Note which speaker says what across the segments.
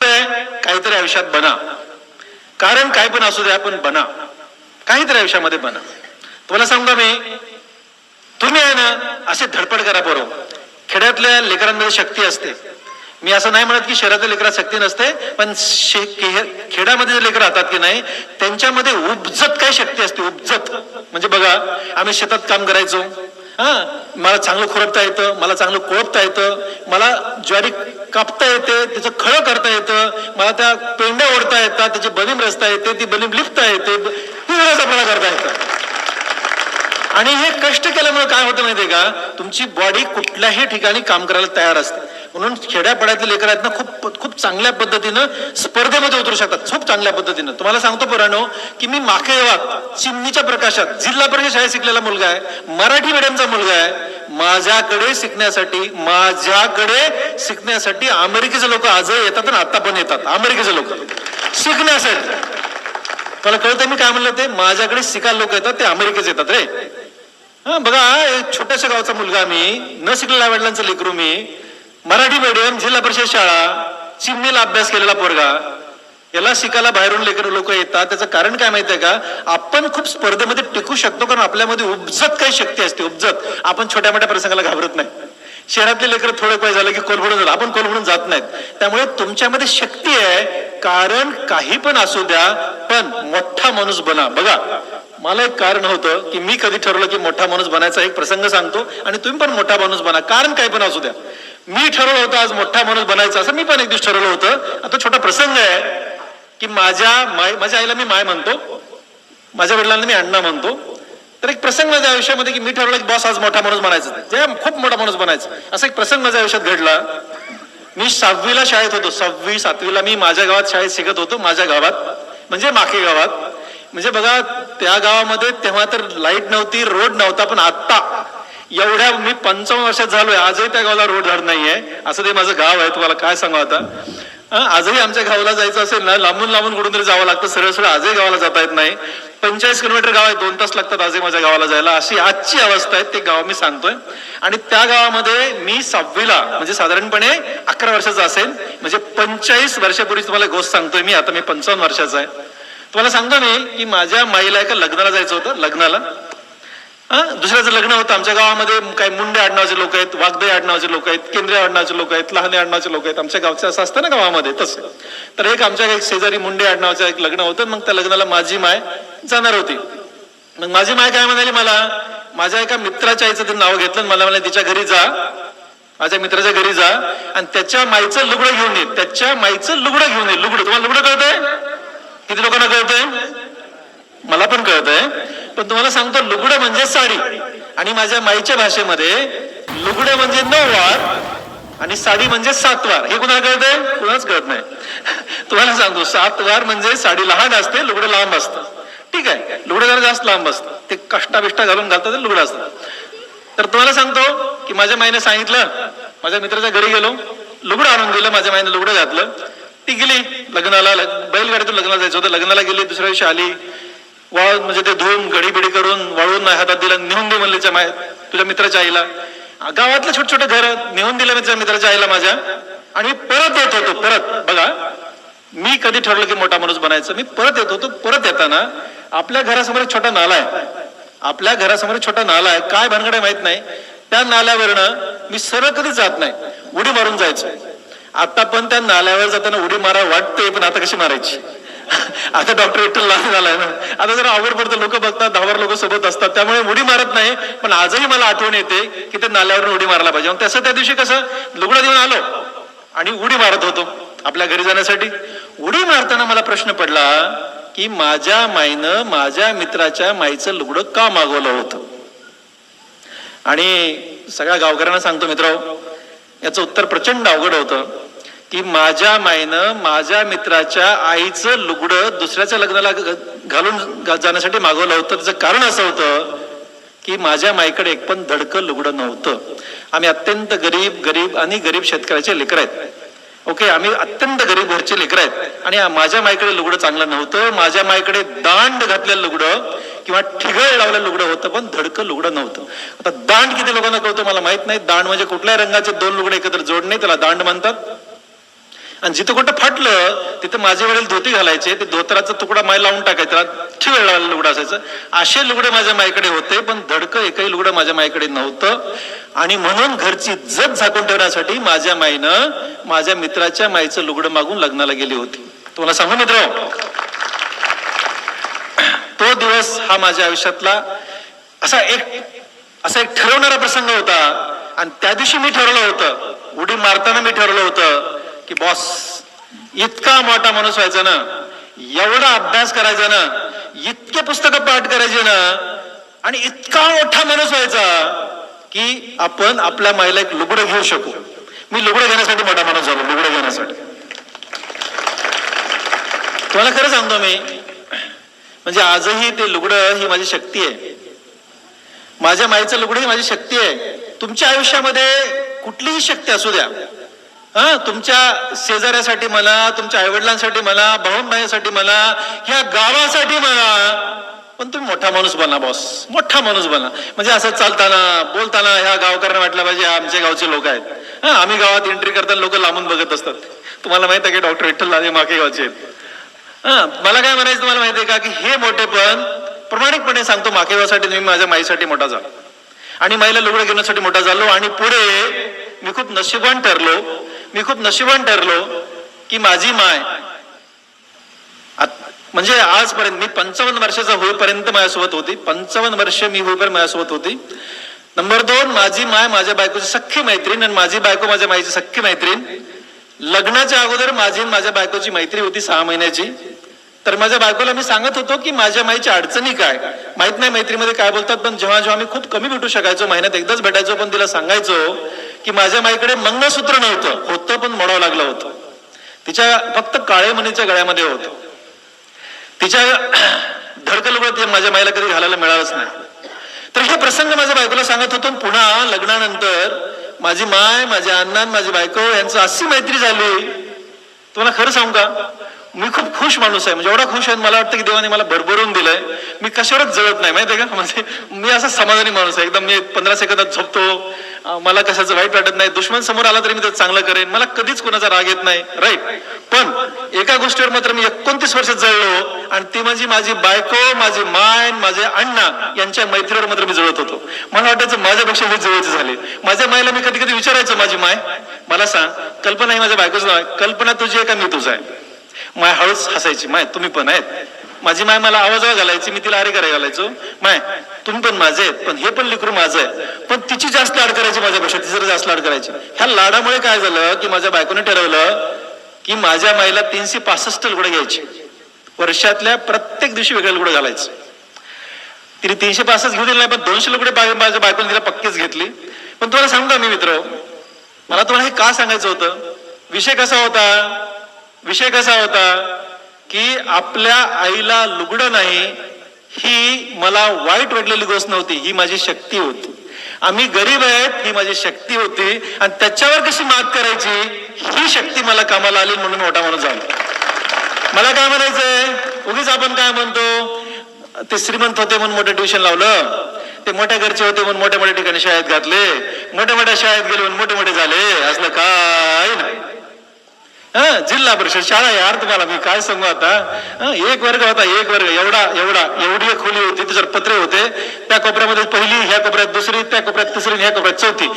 Speaker 1: काहीतरी आयुष्यात बना. कारण काय पण असू द्या, पण बना काहीतरी आयुष्यामध्ये बना. तुम्हाला सांगतो मी, तुम्ही आहे ना असे धडपड करा बरोबर. खेड्यातल्या लेकरांमध्ये शक्ती असते. मी असं नाही म्हणत की शहरातल्या लेकरात शक्ती नसते, पण खेड्यामध्ये जे लेकर राहतात की नाही त्यांच्यामध्ये उपजत काय शक्ती असते. उपजत म्हणजे बघा, आम्ही शेतात काम करायचो. मला चांगलं खुरपता येतं, मला चांगलं कोळपता येतं, मला ज्वारी कापता येते, त्याचं खळं करता येतं, मला त्या पेंड्या ओढता येतात, त्याची बलीम रचता येते, ती बलीम लिपता येते, आपल्याला करता येतं. आणि हे कष्ट केल्यामुळे काय होतं माहितीये का, तुमची बॉडी कुठल्याही ठिकाणी काम करायला तयार असते. म्हणून खेड्यापाड्यातले लेकर आहेत ना खूप चांगल्या पद्धतीनं स्पर्धेमध्ये उतरू शकतात, खूप चांगल्या पद्धतीनं. तुम्हाला सांगतो पोरांनो की मी मागे गावात चिमणीच्या प्रकाशात जिल्हा परिषद शाळेत शिकलेला मुलगा आहे, मराठी मीडियमचा मुलगा आहे. माझ्याकडे शिकण्यासाठी अमेरिकेचे लोक आजही येतात आणि आता पण येतात. अमेरिकेचे लोक शिकण्यासाठी. मला कळतं मी काय म्हणलं ते, माझ्याकडे शिकायला लोक येतात ते अमेरिकेचे येतात रे. बघा, छोट्याशा गावचा मुलगा मी, न शिकलेल्या वडिलांचं लेकरू मी, मराठी मीडियम जिल्हा परिषद शाळा, चिमणीला अभ्यास केलेला पोरगा, याला शिकायला बाहेरून लेकरं लोक येतात. त्याचं कारण काय माहितीये का, आपण खूप स्पर्धेमध्ये टिकू शकतो कारण आपल्यामध्ये उपजत काही शक्ती असते. उपजत. आपण छोट्या मोठ्या प्रसंगाला घाबरत नाही. शहरातले लेकर थोडं काय झालं की कोलफडून झालं, आपण कोलफडून जात नाहीत. त्यामुळे तुमच्यामध्ये शक्ती आहे. कारण काही पण असू द्या, पण मोठा माणूस बना. बघा, मला एक कारण होतं की मी कधी ठरवलं की मोठा माणूस बनायचा. एक प्रसंग सांगतो आणि तुम्ही पण मोठा माणूस बना. कारण काय पण असू द्या. मी ठरवलं होतं आज मोठा माणूस बनायचा, असं मी पण एक दिवस ठरवलं होतं. आता छोटा प्रसंग आहे की माझ्या आईला मी माय म्हणतो, माझ्या वडिलांना मी अण्णा म्हणतो. तर एक प्रसंग माझ्या आयुष्यामध्ये की मी ठरवलं की बॉस आज मोठा माणूस बनायचं, जे खूप मोठा माणूस बनायचं. असा एक प्रसंग माझ्या आयुष्यात घडला. मी 6वीला शाळेत होतो. 6वी 7वीला मी माझ्या गावात शाळेत शिकत होतो. माझ्या गावात म्हणजे माखे गावात. म्हणजे बघा, त्या गावामध्ये तेव्हा तर लाईट नव्हती, रोड नव्हता. पण आता एवढ्या मी 55 वर्षात झालोय, आजही त्या गावाला रोड झाड नाहीये. असं ते माझं गाव आहे. तुम्हाला काय सांगू आता. आजही आमच्या गावाला जायचं असेल ना, लांबून कुठून तरी जावं लागतं. सरळ आजही गावाला जाता येत नाही. 45 किलोमीटर गाव आहे, 2 तास लागतात आजही माझ्या गावाला जायला. अशी आजची अवस्था आहे. ते गाव मी सांगतोय. आणि त्या गावामध्ये मी 6वीला म्हणजे साधारणपणे 11 वर्षाचा असेल. म्हणजे 45 वर्षापूर्वी तुम्हाला गोष्ट सांगतोय मी. आता मी 55 वर्षाचा आहे. तुम्हाला सांगतो मी की माझ्या माईला एका लग्नाला जायचं होतं. लग्नाला दुसऱ्याचं लग्न होतं. आमच्या गावामध्ये काही मुंडे आडनावाचे लोक आहेत, वागदे आडनावाचे लोक आहेत, केंद्रीय आडनावाचे लोक आहेत, लहाने आडनावाचे लोक आहेत. आमच्या गावचे असं असतं ना गावामध्ये तसं. तर आमच्या एक शेजारी मुंडे आडनावाचं एक लग्न होतं. मग त्या लग्नाला माझी माय जाणार होती. मग माझी माय काय म्हणाली, मला माझ्या एका मित्राच्या आईचं ते नाव घेतलं. मला म्हणाले तिच्या घरी जा, माझ्या मित्राच्या घरी जा आणि त्याच्या माईचं लुगडं घेऊन ये. त्याच्या माईचं लुगडं घेऊन ये. लुगडं, तुम्हाला लुगडं कळतंय? किती लोकांना कळतंय? मला पण कळतंय. पण तुम्हाला सांगतो, लुगडं म्हणजे साडी. आणि माझ्या माईच्या भाषेमध्ये लुगडं म्हणजे 9 वार आणि साडी म्हणजे 7 वार. हे कुणाला कळतंय? कुणाच कळत नाही. तुम्हाला सांगतो, 7 वार म्हणजे साडी लहान असते, लुगडं लांब असतं. ठीक आहे, लुगडं जरा जास्त लांब असतं. ते कष्टा घालून घालतात ते लुगडं असतं. तर तुम्हाला सांगतो की माझ्या माईने सांगितलं, माझ्या मित्राच्या घरी गेलो, लुगडं आणून दिलं. माझ्या माईने लुगडं घातलं. ती गेली लग्नाला. बैलगाडीतून लग्नाला जायचं होतं. लग्नाला गेली. दुसऱ्या दिवशी आली. वाळ म्हणजे ते धुवून गडीबिडी करून वाळून हातात दिलं. नेऊन दे म्हणले तुझ्या मित्राच्या आईला. गावातले छोटे छोटे घर नेऊन दिलं मी मित्राच्या आईला माझ्या. आणि परत येत होतो. परत बघा, मी कधी ठरवलं की मोठा माणूस बनायचं. मी परत येत होतो. परत येताना आपल्या घरासमोर एक छोटा नाला आहे. आपल्या घरासमोर छोटा नाला आहे. काय भानगड माहित नाही. त्या नाल्यावरनं मी सरळ कधी जात नाही, उडी मारून जायचो. आता पण त्या नाल्यावर जाताना उडी मारा वाटते, पण आता कशी मारायची. आता डॉक्टर विठ्ठल लहान झालाय ना, आता जरा अवघड पडतं. लोक बघतात, 10 लोक सोबत असतात, त्यामुळे उडी मारत नाही. पण आजही मला आठवण येते की त्या नाल्यावर उडी मारायला पाहिजे. तसं त्या दिवशी कसं लुगडं देऊन आलो आणि उडी मारत होतो आपल्या घरी जाण्यासाठी. उडी मारताना मला प्रश्न पडला की माझ्या माईनं माझ्या मित्राच्या माईचं लुगडं का मागवलं होतं. आणि सगळ्या गावकऱ्यांना सांगतो मित्रांनो, याचं उत्तर प्रचंड अवघड होतं की माझ्या माईनं माझ्या मित्राच्या आईचं लुगडं दुसऱ्याच्या लग्नाला घालून जाण्यासाठी मागवलं होतं. त्याचं कारण असं होतं की माझ्या माईकडे एक पण धडकं लुगडं नव्हतं. आम्ही अत्यंत गरीब शेतकऱ्याचे लेकर आहेत. ओके, आम्ही अत्यंत गरीब घरचे लेकर आहेत. आणि माझ्या माईकडे लुगडं चांगलं नव्हतं. माझ्या माईकडे दांड घातलेलं लुगडं किंवा ठिगळ लावलेलं लुगडं होतं, पण धडकं लुगडं नव्हतं. आता दांड किती लोकांना कळतं मला माहित नाही. दांड म्हणजे कुठल्याही रंगाचे 2 लुगडे एकत्र जोडणे, त्याला दांड म्हणतात. आणि जिथं कुठं फाटलं तिथं माझे वडील धोती घालायचे, ते धोतराचा तुकडा माय लावून टाकायचा, ठेवला लुगडं असायचं. असे लुगडे माझ्या माईकडे होते, पण धडकं एकही लुगडं माझ्या माईकडे नव्हतं. आणि म्हणून घरची इज्जत झाकून ठेवण्यासाठी माझ्या माईनं माझ्या मित्राच्या माईचं लुगडं मागून लग्नाला गेली होती. तुम्हाला सांगू मित्र, तो दिवस हा माझ्या आयुष्यातला असा एक ठरवणारा प्रसंग होता. आणि त्या दिवशी मी ठरवलं होतं, उडी मारताना मी ठरवलं होतं की बॉस, इतका मोठा माणूस व्हायचा ना, एवढा अभ्यास करायचा ना, इतके पुस्तकं पाठ करायचे ना, आणि इतका मोठा माणूस व्हायचा की आपण आपल्या माईला एक लुगडं घेऊ शकू. मी लुगडं घेण्यासाठी मोठा माणूस झालो, लुगडं घेण्यासाठी. तुम्हाला खरं सांगतो मी, म्हणजे आजही ते लुगडं ही माझी शक्ती आहे. माझ्या माईचं लुगडं ही माझी शक्ती आहे. तुमच्या आयुष्यामध्ये कुठलीही शक्ती असू द्या, तुमच्या शेजाऱ्यासाठी म्हणा, तुमच्या आईवडिलांसाठी म्हणा, भाऊन भाईसाठी म्हणा, ह्या गावासाठी म्हणा, पण तुम्ही मोठा माणूस बना बॉस, मोठा माणूस बना. म्हणजे असं चालताना बोलताना ह्या गावकऱ्यांना वाटलं पाहिजे आमचे गावचे लोक आहेत. आम्ही गावात एंट्री करताना लोक लांबून बघत असतात. तुम्हाला माहित आहे की डॉक्टर विठ्ठल राजे माके गावचे आहेत. मला काय म्हणायचं तुम्हाला माहिती आहे का, की हे मोठेपण प्रामाणिकपणे सांगतो, माकेगावसाठी मी माझ्या माईसाठी मोठा झालो आणि माईला लुगडं घेण्यासाठी मोठा झालो. आणि पुढे मी खूप नशिबान ठरलो की माझी माय म्हणजे आजपर्यंत मी 55 वर्षाचा होईपर्यंत माझ्यासोबत होती. 55 वर्ष मी होईपर्यंत माझ्यासोबत होती. नंबर 2, माझी माय माझ्या बायकोची सख्खी मैत्रीण आणि माझी बायको माझ्या माईची सख्खी मैत्रीण. लग्नाच्या अगोदर माझी माझ्या बायकोची मैत्री होती 6 महिन्याची. तर माझ्या बायकोला मी सांगत होतो की माझ्या माईच्या अडचणी काय, माहित नाही मैत्रीमध्ये काय बोलतात, पण जेव्हा मी खूप कमी भेटू शकायचो, महिन्यात एकदाच भेटायचो, पण तिला सांगायचो की माझ्या माईकडे मंगळसूत्र नव्हतं, होतं पण मोडावं लागलं होतं. तिच्या फक्त काळे मणीच्या गळ्यामध्ये होतं. तिच्या धडकं लुगडं माझ्या माईला कधी घालायला मिळालंच नाही. तर हे प्रसंग माझ्या बायकोला सांगत होतो. पुन्हा लग्नानंतर माझी माय, माझे अण्णा, माझी बायको यांचं अशी मैत्री झाली. तुम्हाला खरं सांगू का, मी खूप खुश माणूस आहे. म्हणजे एवढा खुश आहे, मला वाटतं की देवाने मला भरभरून दिलंय. मी कशावरच जळत नाही, माहितीये का. म्हणजे मी असा समाधानी माणूस आहे एकदम. मी 15 सेकंदात झोपतो, मला कशाचं वाईट वाटत नाही. दुश्मन समोर आला तरी मी त्याचं चांगलं करेन, मला कधीच कोणाचा राग येत नाही, राईट. पण एका गोष्टीवर मात्र मी 29 वर्षात जळलो, आणि ती म्हणजे माझी बायको, माझी माय, माझे अण्णा यांच्या मैत्रीवर मात्र मी जळत होतो. मला वाटायचं माझ्यापेक्षा हे जवळचे झाले. माझ्या मायला मी कधी कधी विचारायचो, माझी माय मला सांग, कल्पना ही माझ्या बायकोचं नाव आहे, कल्पना तुझी आहे का मी तुझं आहे. माय हळूच हसायची, माय तुम्ही पण आहेत. माझी माय मला आवाज घालायची, मी तिला अरे करायला घालायचो, माय तुम्ही पण माझे आहेत, पण हे पण लेकरू माझं आहे. पण तिची जास्त लाड करायची माझ्यापेक्षा, ती जरा जास्त लाड करायची. ह्या लाडामुळे काय झालं की माझ्या बायकोने ठरवलं की माझ्या माईला 365 लुगडे घ्यायचे. वर्षातल्या प्रत्येक दिवशी वेगळे लुगडे घालायचे. तिने 365 घेऊ दिले नाही, पण 200 लुगडे माझ्या बायकोने तिला पक्कीच घेतली. पण तुम्हाला सांगू का मी मित्र, मला तुम्हाला हे का सांगायचं होतं. विषय कसा होता की आपल्या आईला लुगडं नाही ही मला वाईट वाटलेली गोष्ट नव्हती, ही माझी शक्ती होती. आम्ही गरीब आहेत ही माझी शक्ती होती, आणि त्याच्यावर कशी मात करायची ही शक्ती मला कामाला आली, म्हणून मोठा माणूस झाला. मला काय म्हणायचंय, उगीच आपण काय म्हणतो, ते श्रीमंत होते म्हणून मोठं ट्युशन लावलं, ते मोठ्या घरचे होते म्हणून मोठ्या मोठ्या ठिकाणी शाळेत घातले, मोठ्या शाळेत गेले म्हणून मोठे मोठे झाले, असलं काय नाही. जिल्हा परिषद शाळा यार, तुम्हाला मी काय सांगू आता. एक वर्ग होता, एवढी एक खोली होती, त्याच्यावर पत्रे होते. त्या कोपऱ्यामध्ये पहिली, ह्या कोपऱ्यात दुसरी, त्या कोपऱ्यात तिसरी, ह्या कोपऱ्यात चौथी.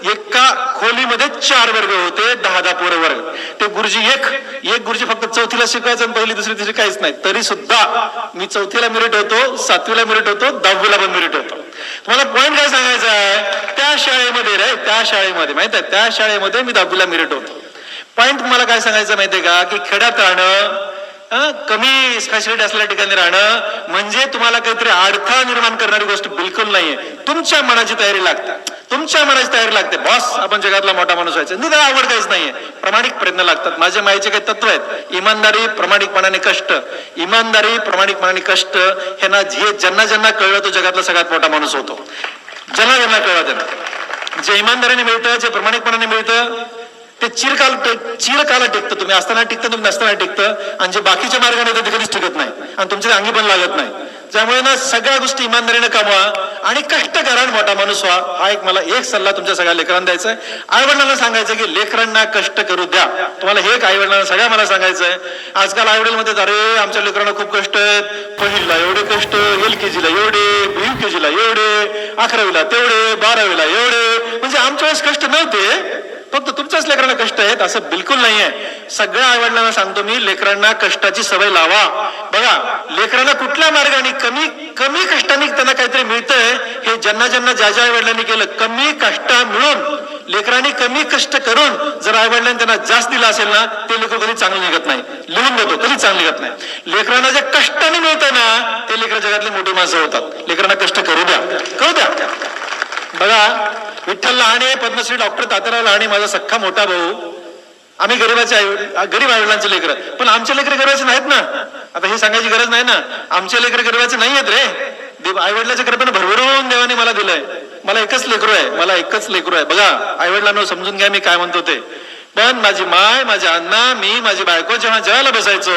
Speaker 1: एका खोलीमध्ये 4 वर्ग होते, 10 पोरं वर्ग. ते गुरुजी एक गुरुजी फक्त चौथीला शिकवायचं, आणि पहिली दुसरी तिसरी काहीच नाही. तरी सुद्धा मी 4थीला मेरिट होतो, 7वीला मेरिट होतो, 10वीला पण मेरिट होतो. तुम्हाला पॉईंट काय सांगायचा आहे, त्या शाळेमध्ये माहित आहे, त्या शाळेमध्ये मी 10वीला मेरिट होतो. पॉइंट मला काय सांगायचं माहितीये का, की खेड्यात राहणं, कमी फॅसिलिटी असलेल्या ठिकाणी राहणं म्हणजे तुम्हाला काहीतरी अडथळा निर्माण करणारी गोष्ट बिलकुल नाहीये. तुमच्या मनाची तयारी लागते. बॉस आपण जगातला मोठा माणूस व्हायचा, नाही त्याला आवड काहीच नाहीये. प्रामाणिक प्रयत्न लागतात. माझ्या माईचे काही तत्व आहेत, इमानदारी, प्रामाणिकपणाने कष्ट. हे ना ज्यांना कळलं तो जगातला सगळ्यात मोठा माणूस होतो. ज्यांना कळलं त्यांना, जे इमानदारीने मिळतं, जे प्रामाणिकपणाने मिळतं, ते चिरकाला टिकतं. तुम्ही असताना टिकतं, तुम्ही नसताना टिकतं. आणि जे बाकीच्या मार्गाने ते कधीच टिकत नाही, आणि तुमच्या अंगी पण लागत नाही. त्यामुळे ना सगळ्या गोष्टी इमानदारीने कमवा आणि कष्ट करा आणि मोठा माणूस व्हा. हा एक मला एक सल्ला तुमच्या सगळ्या लेकरांना द्यायचा आहे. आईवडिलांना सांगायचं की लेकरांना कष्ट करू द्या. तुम्हाला हे एक आईवडिलांना सगळ्या मला सांगायचं आहे. आजकाल आईवडील म्हणतात अरे आमच्या लेकरांना खूप कष्ट आहेत, पहिलीला एवढे कष्ट, LKG ला एवढे, UKG ला एवढे, 11वीला तेवढे, 12वीला एवढे. म्हणजे आमच्या वेळेस कष्ट नव्हते, फक्त तुमच्याच लेकरांना कष्ट आहेत असं बिलकुल नाहीये. सगळ्या आईवडिलांना सांगतो मी, लेकरांना कष्टाची सवय लावा. बघा लेकरांना कुठल्या मार्गाने कमी कमी कष्टाने त्यांना काहीतरी मिळतंय, हे ज्यांना ज्यांना ज्या ज्या आईवडिलांनी केलं, कमी कष्ट मिळून लेकरांनी कमी कष्ट करून जर आईवडिलांनी त्यांना जास्त दिला असेल ना, ते लेकर कधी चांगलं निघत नाही. लिहून देतो, कधी चांगलं निघत नाही. लेकरांना जे कष्टाने मिळतं ना, ते लेकर जगातले मोठी माणसं होतात. लेकरांना कष्ट करू द्या, करू द्या. बघा विठ्ठल लहाने, पद्मश्री डॉक्टर तात्याराव लहाने माझा सख्खा मोठा भाऊ, आम्ही गरीब आईवडिलांचे लेकर, पण आमचे लेकर गरीबाचे नाहीत ना. आता हे सांगायची गरज नाही ना, आमचे लेकर गरीबाचे नाही आहेत रे. आईवडिलाच्या कृपेने भरभरून देवाने मला दिलंय. मला एकच लेकरू आहे, मला एकच लेकरू आहे. बघा आईवडिलांना समजून घ्या मी काय म्हणतो ते. पण माझी माय, माझे अण्णा, मी, माझी बायको जेव्हा जेवायला बसायचो,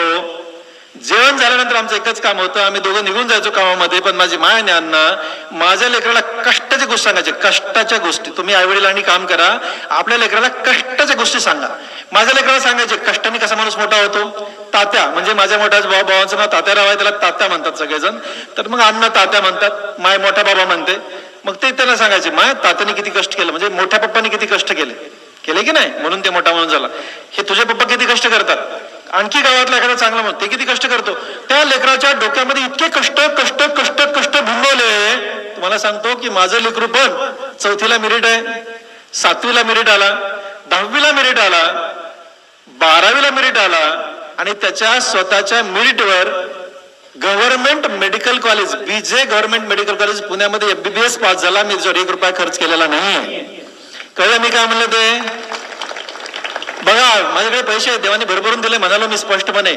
Speaker 1: जेवण झाल्यानंतर आमचं एकच काम होतं, आम्ही दोघं निघून जायचो कामामध्ये. पण माझी माय आणि अण्णा माझ्या लेकराला कष्टाच्या गोष्टी सांगायचे. कष्टाच्या गोष्टी तुम्ही आईवडिलांनी काम करा, आपल्या लेकराला कष्टाच्या गोष्टी सांगा. माझ्या लेकराला सांगायचे कष्टाने कसा माणूस मोठा होतो. तात्या म्हणजे माझ्या मोठ्या भावाचं नाव तात्याराव आहे, त्याला तात्या म्हणतात सगळेजण. तर मग अण्णा तात्या म्हणतात, माय मोठा बाबा म्हणते. मग ते त्यांना सांगायचे माय तात्याने किती कष्ट केलं, म्हणजे मोठ्या पप्पाने किती कष्ट केले की नाही, म्हणून ते मोठा म्हणून झाला. हे तुझे पप्पा किती कष्ट करतात, आणखी गावातला एखादा चांगला म्हणतो ते किती कष्ट करतो. त्या लेकराच्या डोक्यामध्ये इतके कष्ट कष्ट कष्ट कष्ट भिनवले. तुम्हाला सांगतो की माझं लेकरू पण 4थीला मेरिट आहे, 7वीला मेरिट आला, 10वीला मेरिट आला, 12वीला मेरिट आला, आणि त्याच्या स्वतःच्या मेरिटवर government medical college, BJ government medical college पुण्यामध्ये MBBS पास झाला. मी जर 1 रुपया खर्च केलेला नाही. कळलं मी काय म्हणलं ते. बघा माझ्याकडे पैसे देवाने भरभरून दिले म्हणालो मी स्पष्टपणे,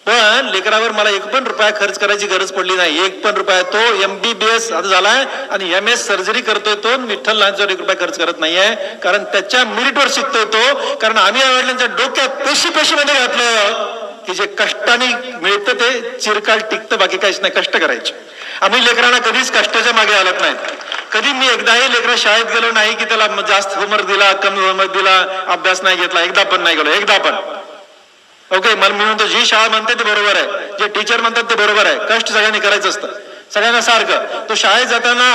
Speaker 1: पण लेकरावर मला 1 पण रुपया खर्च करायची गरज पडली नाही. 1 पण रुपया. तो MBBS आता झालाय आणि MS सर्जरी करतोय तो. विठ्ठल लहानच्यावर 1 रुपया खर्च करत नाहीये, कारण त्याच्या मेरिटवर शिकतोय तो. कारण आम्ही आईवडिलांच्या डोक्यात पैशी मध्ये घातलं की जे कष्टाने मिळतं ते चिरकाल टिकतं, बाकी काहीच नाही. कष्ट करायचे. आम्ही लेकरांना कधीच कष्टाच्या मागे हालत नाहीत. कधी मी एकदाही लेकरा शाळेत गेलो नाही की त्याला जास्त होमवर्क दिला, कमी होमवर्क दिला, अभ्यास नाही घेतला. एकदा पण नाही गेलो, एकदा पण. ओके, मला मी म्हणतो जी शाळा म्हणते ते बरोबर आहे, जे टीचर म्हणतात ते बरोबर आहे. कष्ट सगळ्यांनी करायचं असतं, सगळ्यांना सारखं. तो शाळेत जाताना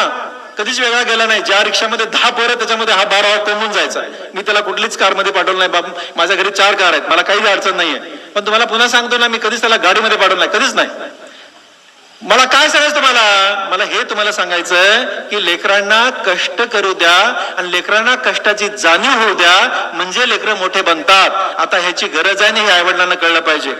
Speaker 1: कधीच वेगळा गेला नाही. ज्या रिक्षामध्ये 10 पोरं त्याच्यामध्ये हा 12 कोंबून जायचा. मी त्याला कुठलीच कारमध्ये पाठवलं नाही. बाबा माझ्या घरी 4 कार आहेत, मला काही अडचण नाहीये. पण तुम्हाला पुन्हा सांगतो ना, मी कधीच त्याला गाडीमध्ये पाठवलं नाही, कधीच नाही. मला काय सांगायचं तुम्हाला, मला हे तुम्हाला सांगायचं की लेकरांना कष्ट करू द्या आणि लेकरांना कष्टाची जाणीव होऊ द्या, म्हणजे लेकरं मोठे बनतात. आता ह्याची गरज आहे आणि हे आईवडिलांना कळलं पाहिजे.